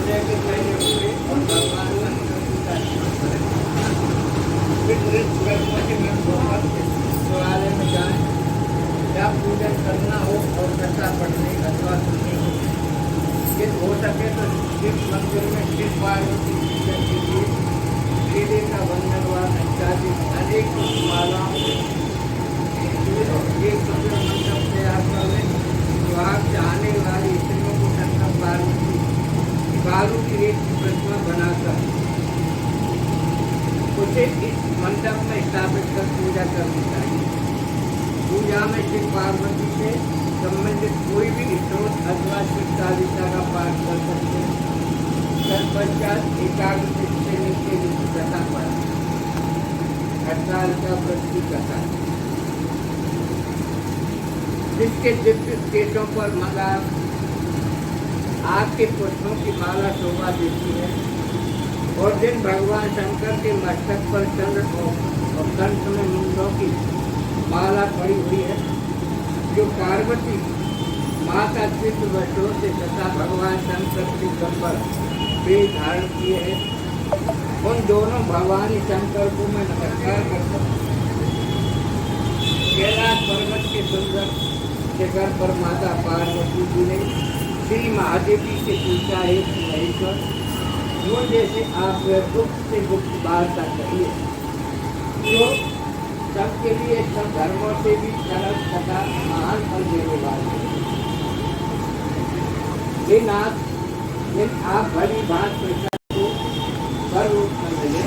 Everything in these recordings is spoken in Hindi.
सूर्य के पहले उठे और भगवान शंकर जी का स्मरण करें। फिर नृत्य कर्मों में होकर शिवालय में जाएं। या पूजन करना हो और कथा पढ़ने अथवा सुननी हो, यदि हो सके तो शिव मंदिर में शिव पार्वती पूजन के लिए केले का वंदन व इत्यादि अनेक मालाओं एक सुंदर मंडप तैयार कर लें। विवाह चाहने वाली स्त्रियों को शंकर पार्वती बालू की एक प्रतिमा बनाकर उसे इस मंडप में स्थापित कर पूजा करनी चाहिए। पूजा में शिव पार्वती से संबंधित कोई भी स्त्रोत अथवा शिव चालीसा का पाठ कर सकते हैं। तत्पश्चात एकाग्र से नित्य की कथा पर हड़ताल का प्रति कथा जिसके दिव्य केशों पर माला आग के पुष्पों की माला शोभा देती है और जिन भगवान शंकर के मस्तक पर चंद्र और कंठ में मुंडों की माला पड़ी हुई है, जो पार्वती माता चित्त वर्षों से तथा भगवान शंकर के कपर वे धारण किए हैं, उन दोनों भगवानी शंकर को मैं नमस्कार करता हूँ। कैलाश पर्वत के सुंदर शिखर पर माता पार्वती जी ने श्री महादेवी से पूछा है कि महेश्वर, वो जैसे आप गुप्त से गुप्त वार्ता करिए जो सबके लिए सब धर्मों से भी सरल तथा महान फल देने वाले हे नाथ, यदि आप भली भांत प्रसाद को कर रूप में मिले।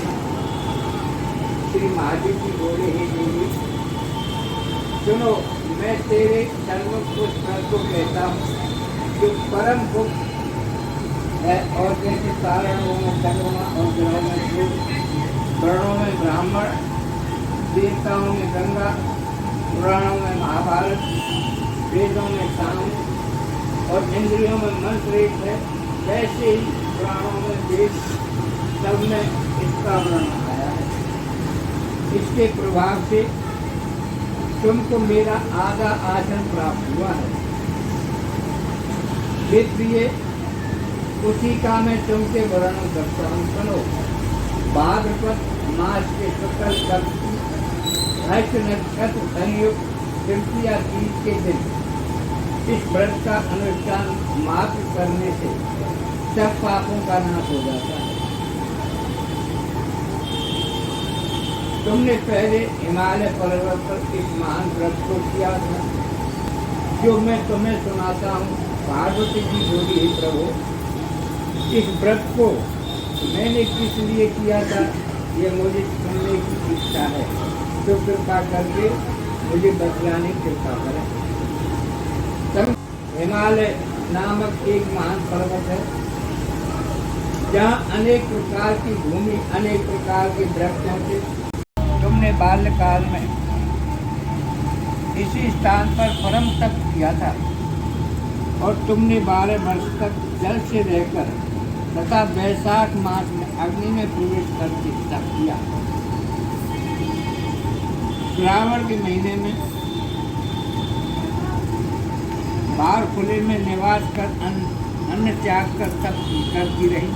श्री महादेव जी बोले, हे देवी सुनो, मैं तेरे सर्वोच्च को कहता हूँ जो परम गुप्त है और जैसे तारणों में चंद्रमा और ग्रहों में सूर्य, वर्णों में ब्राह्मण, देवताओं में गंगा, पुराणों में महाभारत, वेदों में साम और इंद्रियों में मन श्रेष्ठ है, वैसे ही पुराणों में वेद सब में इसका वर्णन आया है। इसके प्रभाव से तुमको मेरा आधा आसन प्राप्त हुआ है। इसलिए उसी का मैं तुमसे वर्णन करता हूँ। सुनो, भाद्रपद मास के शुक्ल पक्ष नक्षत्र संयुक्त तृतीया तीज के दिन इस व्रत का अनुष्ठान मात्र करने से सब पापों का नाश हो जाता है। तुमने पहले हिमालय पर्वत पर इस महान व्रत को किया था, जो मैं तुम्हें सुनाता हूँ। पार्वती जी बोली, हे प्रभु, इस व्रत को मैंने किस लिए किया था ये मुझे सुनने की इच्छा है, तो कृपा करके मुझे बतलाने की कृपा करें। हिमालय नामक एक महान पर्वत है जहाँ अनेक प्रकार की भूमि, अनेक प्रकार के वृक्षों से तुमने बाल्यकाल में इसी स्थान पर परम तप किया था और तुमने 12 वर्ष तक जल से रहकर तथा वैशाख मास में अग्नि में प्रवेश करके तप किया। श्रावण के महीने में बाहर खुले में निवास कर अन्न त्याग कर तप करती रही।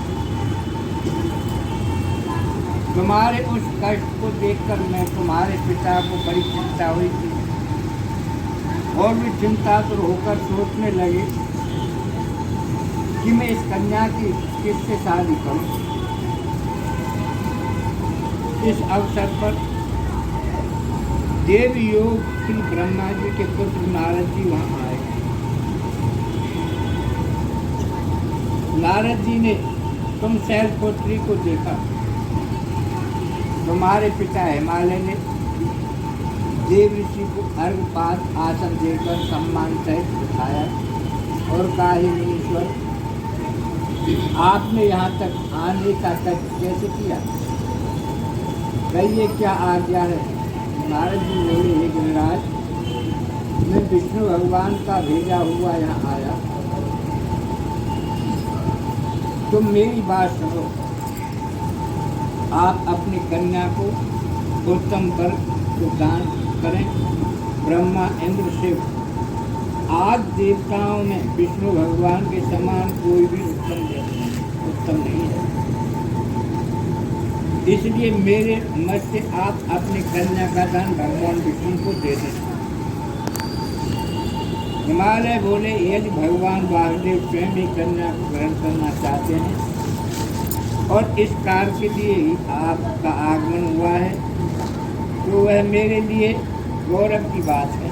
तुम्हारे उस कष्ट को देखकर मैं तुम्हारे पिता को बड़ी चिंता हुई थी और भी चिंतातुर होकर सोचने लगे कि मैं इस कन्या की किससे शादी करूं। इस अवसर पर देव योग श्री ब्रह्मा जी के पुत्र नारद जी वहां आए। नारद जी ने तुम शैलपुत्री को देखा। तुम्हारे पिता हिमालय ने देव ऋषि को अर्घपात आसन देकर सम्मान सहित उठाया और कहा, हे मुनीश्वर, आपने यहाँ तक आने का तक कैसे किया? कहिए क्या आज्ञा है? नारद जी बोले, हे गिरिराज, मैं विष्णु भगवान का भेजा हुआ यहाँ आया। तुम मेरी बात सुनो। आप अपनी कन्या को उत्तम वर को दान करें। ब्रह्मा, इंद्र, शिव आदि देवताओं में विष्णु भगवान के समान कोई भी उत्तम उत्तम नहीं है। इसलिए मेरे मत से आप अपनी कन्या का दान भगवान विष्णु को दे दें। हिमालय बोले, यदि भगवान वासुदेव स्वयं ही कन्या को ग्रहण करना चाहते हैं और इस कार्य के लिए ही आपका आगमन हुआ है, तो वह मेरे लिए गौरव की बात है।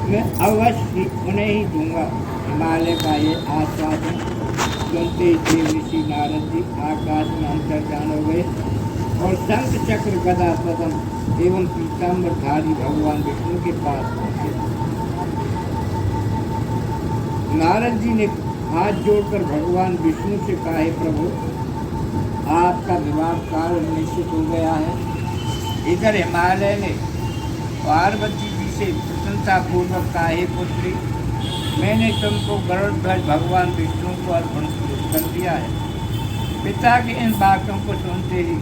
मैं अवश्य उन्हें ही दूंगा। हिमालय का ये आश्वासन सुनते ही देव ऋषि नारद जी आकाश में अंतर्धान हो गए और शंख चक्र गदा पद्म एवं पीताम्बरधारी भगवान विष्णु के पास पहुंचे। नारद जी ने हाथ जोड़कर भगवान विष्णु से कहा, हे प्रभु, आपका विवाह कार्य निश्चित हो गया है। इधर हिमालय ने पार्वती जी से प्रशंसापूर्वक कहा, हे पुत्री, मैंने तुमको गरुड़ ध्वज भगवान विष्णु को अर्पण कर दिया है। पिता की इन बातों को सुनते ही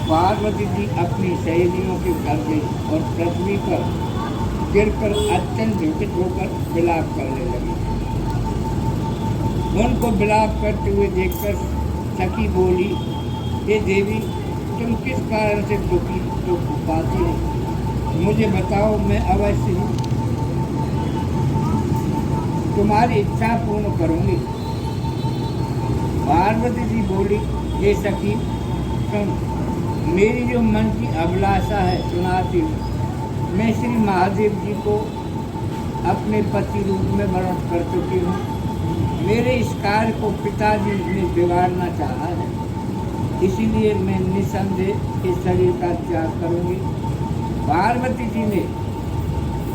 पार्वती जी अपनी सहेलियों के घर गई और पृथ्वी पर गिरकर अत्यंत दुखित होकर विलाप करने लगी। उनको विलाप करते हुए देखकर सखी बोली, हे देवी, तुम किस कारण से दुख पाती हो? मुझे बताओ, मैं अवश्य ही तुम्हारी इच्छा पूर्ण करूंगी। पार्वती जी बोली, हे सखी, सुन, मेरी जो मन की अभिलाषा है सुनाती हूँ। मैं श्री महादेव जी को अपने पति रूप में वर्ण कर चुकी हूँ। मेरे इस कार्य को पिताजी ने बिगाड़ना चाहा है, इसीलिए मैं निसंदेह इस शरीर का त्याग करूंगी।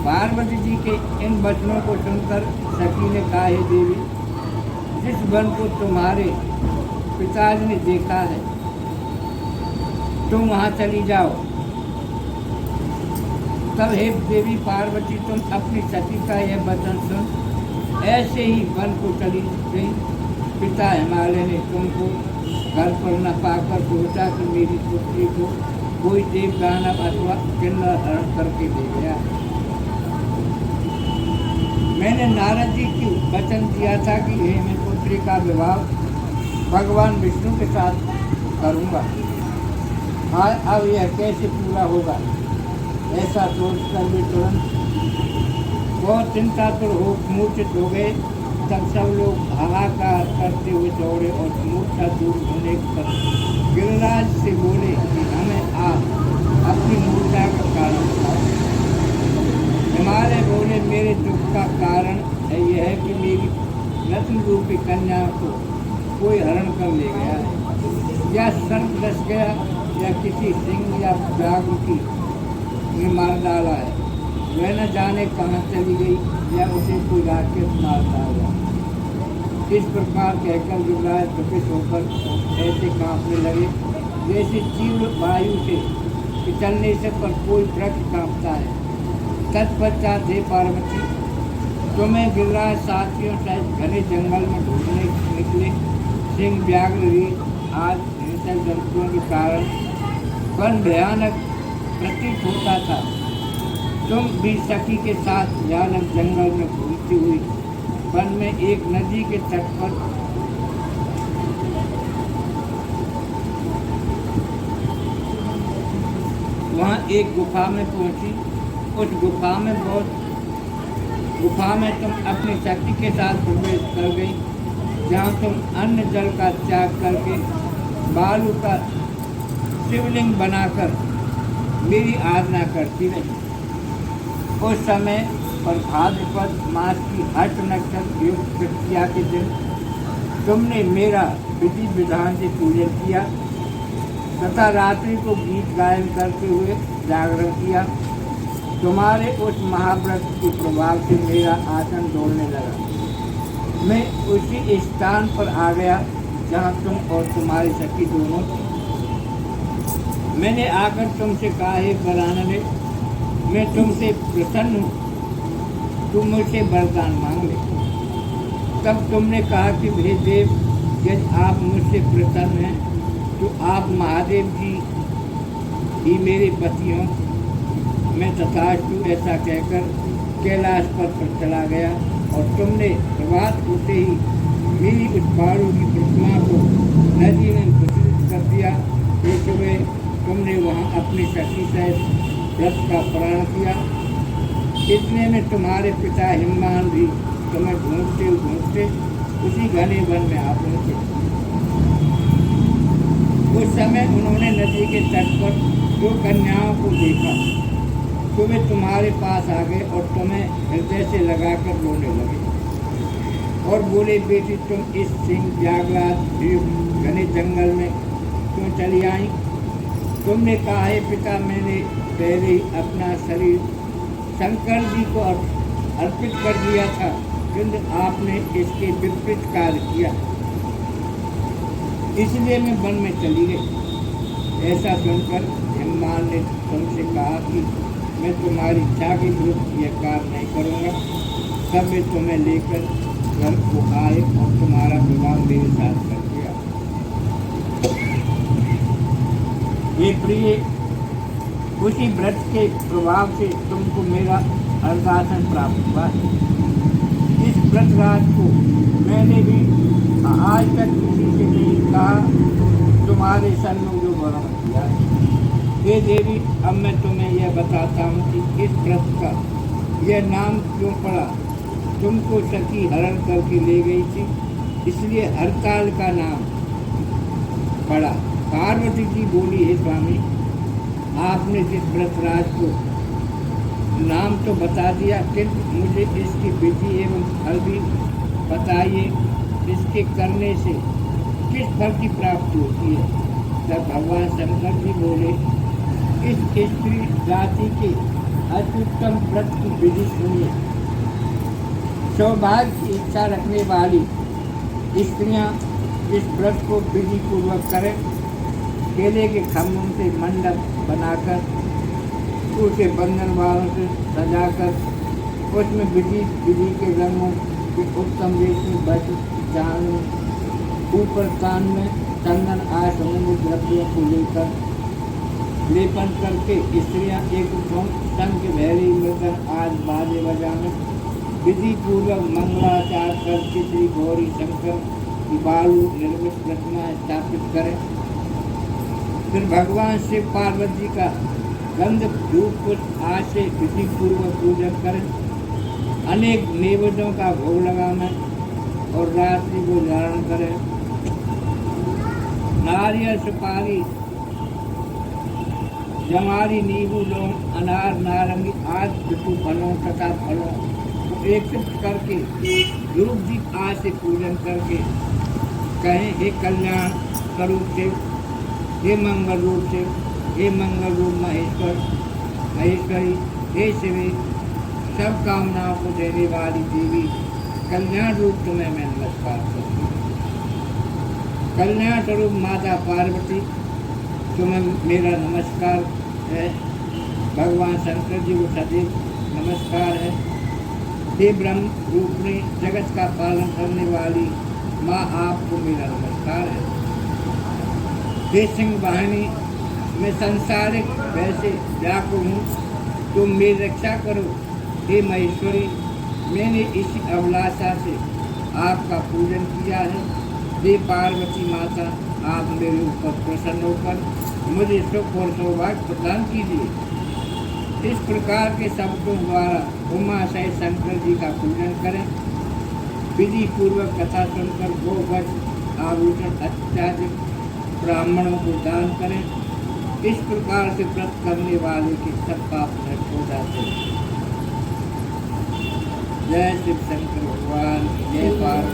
पार्वती जी के इन वचनों को सुनकर सखी ने कहा, हे देवी, जिस वन को तुम्हारे पिताजी ने देखा है, तुम वहाँ चली जाओ। तब हे देवी पार्वती, तुम अपनी सती का यह वचन सुन ऐसे ही वन को चली गई। पिता हिमालय ने तुमको घर पर न पाकर सोचा कि मेरी पुत्री को कोई देव दानव अथवा किन्नर हरण करके दे गया। मैंने नारद जी की वचन दिया था कि हे मैं पुत्री का विवाह भगवान विष्णु के साथ करूँगा। अब यह कैसे पूरा होगा? ऐसा सोचकर वे तुरंत बहुत चिंतातुर हो मूर्छित हो गए। तब सब लोग हाहाकार करते हुए दौड़े और मूर्छा दूर होने पर गिरिराज से बोले कि हमें आप अपनी मूर्छा का कारण बताओ। हिमालय बोले, मेरे दुख का कारण यह है कि मेरी रत्न रूपी कन्या को कोई हरण कर ले गया है, या सर्प डस गया, या किसी सिंह या व्याघ्र की ने मार डाला है। वह न जाने कहाँ चली गई, या उसे कोई राक्षस मार डाला। इस प्रकार कहकर गिरिराज दुखित होकर ऐसे कांपने लगे जैसे तीव्र वायु से चलने से पर कोई वृक्ष कांपता है। तत्पश्चात हे पार्वती, तुम्हें गिरिराज साथियों सहित घने जंगल में ढूंढने निकले सिंह, व्याघ्र, रीछ आदि हिंसक जंतुओं के कारण वन भयानक प्रतीत होता था। तुम भी सखी के साथ भयानक जंगल में घूमती हुई वन में एक नदी के तट पर वहाँ एक गुफा में पहुँची। उस गुफा में तुम अपनी शक्ति के साथ प्रवेश कर गई, जहाँ तुम अन्न जल का त्याग करके बालू का शिवलिंग बनाकर मेरी आराधना करती रही। उस समय पर भाद्रपद मास की हट नक्षत्र युक्त तृतीया के दिन तुमने मेरा विधि विधान से पूजन किया तथा रात्रि को गीत गायन करते हुए जागरण किया। तुम्हारे उस महाव्रत के प्रभाव से मेरा आसन डोलने लगा। मैं उसी स्थान पर आ गया जहाँ तुम और तुम्हारी सखी दोनों थी। मैंने आकर तुमसे कहा, हे बरानने, मैं तुमसे प्रसन्न हूँ, तुम मुझसे वरदान मांग ले। तब तुमने कहा कि हे देव, यदि आप मुझसे प्रसन्न हैं तो आप महादेव जी ही मेरे पति हों। मैं तथास्तु ऐसा कहकर कैलाश पर चला गया और तुमने प्रभात होते ही मेरी उस बालू की प्रतिमा को नदी ने घोषित कर दिया कि सुबह तुमने वहाँ अपनी सखी सहित व्रत का प्राण किया। इतने में तुम्हारे पिता हिमवान भी तुम्हें ढूंढते उसी घने वन में आ पहुँचे। उस समय उन्होंने नदी के तट पर दो कन्याओं को देखा तो वे तुम्हारे पास आ गए और तुम्हें हृदय से लगाकर रोने लगे और बोले, बेटी तुम इस सिंह जागलात घने जंगल में क्यों चली आई? तुमने कहा है पिता मैंने पहले ही अपना शरीर शंकर जी को अर्पित कर दिया था, किंतु आपने इसके विपरीत कार्य किया, इसलिए मैं वन में चली गई। ऐसा सुनकर हिमवान ने तुमसे कहा कि मैं तुम्हारी इच्छा के विरुद्ध यह कार्य नहीं करूँगा। तब मैं तुम्हें लेकर घर को आए और तुम्हारा विवाह मेरे साथ कर दिया। ये प्रिय, उसी व्रत के प्रभाव से तुमको मेरा अर्धासन प्राप्त हुआ है। इस व्रत राज को मैंने भी आज तक किसी से नहीं कहा, तुम्हारे सन्मुख जो वर्णन किया है। हे देवी, अब मैं तुम्हें यह बताता हूँ कि इस व्रत का यह नाम क्यों पड़ा। तुमको सखी हरण करके ले गई थी, इसलिए हरताल का नाम पड़ा। पार्वती जी बोली, हे स्वामी, आपने जिस व्रतराज को नाम तो बता दिया, किंतु मुझे इसकी विधि एवं फल भी बताइए। इसके करने से किस फल की प्राप्ति होती है? तब भगवान शंकर जी बोले, इस स्त्री जाति के अत्युत्तम व्रत की विधि सुनिए। सौभाग्य की इच्छा रखने वाली स्त्रियां इस व्रत को विधि पूर्वक करें। केले के खम्भों से मंडप बनाकर उसे बंधन वालों से सजाकर उसमें विधि के रंगों के उत्तम रेशमी वस्त्र चांद ऊपर कान में चंदन आदि समुद्र द्रव्यों को लेकर लेपन करके स्त्रियां एक शंख भैरी मृदंग आदि बाजे बजाने विधि पूर्वक मंगलाचार करके श्री गौरी शंकर की बालू निर्मित प्रतिमा स्थापित करें। फिर भगवान शिव पार्वती का गंध धूप आज से विधि पूर्वक पूजन करें। अनेक नैवेद्यों का भोग लगाना और रात्रि को धारण करें। नारियल, सुपारी, जमारी, नींबू, लौंग, अनार, नारंगी आदि ऋतु फलों तथा फलों को एकत्रित करके रूप दीप आज से पूजन करके कहें, हे कल्याण स्वरूप से, हे मंगल रूप से, हे मंगल रूप महेश्वरी, हे शिवी, सब कामनाओं को देने वाली देवी, कल्याण रूप तुम्हें मैं नमस्कार करती हूँ। कल्याण स्वरूप माता पार्वती, तुम्हें मेरा नमस्कार है। भगवान शंकर जी को सदैव नमस्कार है। हे ब्रह्म रूपणी जगत का पालन करने वाली माँ, आपको मेरा नमस्कार है। हे सिंह वाहिनी, मैं संसारिक वैसे व्याकुल हूँ, तुम मेरी रक्षा करो। हे महेश्वरी, मैंने इसी अभिलाषा से आपका पूजन किया है। हे पार्वती माता, आप मेरे ऊपर प्रसन्न होकर मुझे सुख और सौभाग्य प्रदान कीजिए। इस प्रकार के शब्दों द्वारा उमा सहित शंकर जी का पूजन करें। विधि पूर्वक कथा सुनकर गोवध आभूषण अत्याधिक ब्राह्मणों को दान करें। इस प्रकार से व्रत करने वाले के सब पाप नष्ट हो जाते हैं। जय शिव शंकर भगवान, जय पार्वती।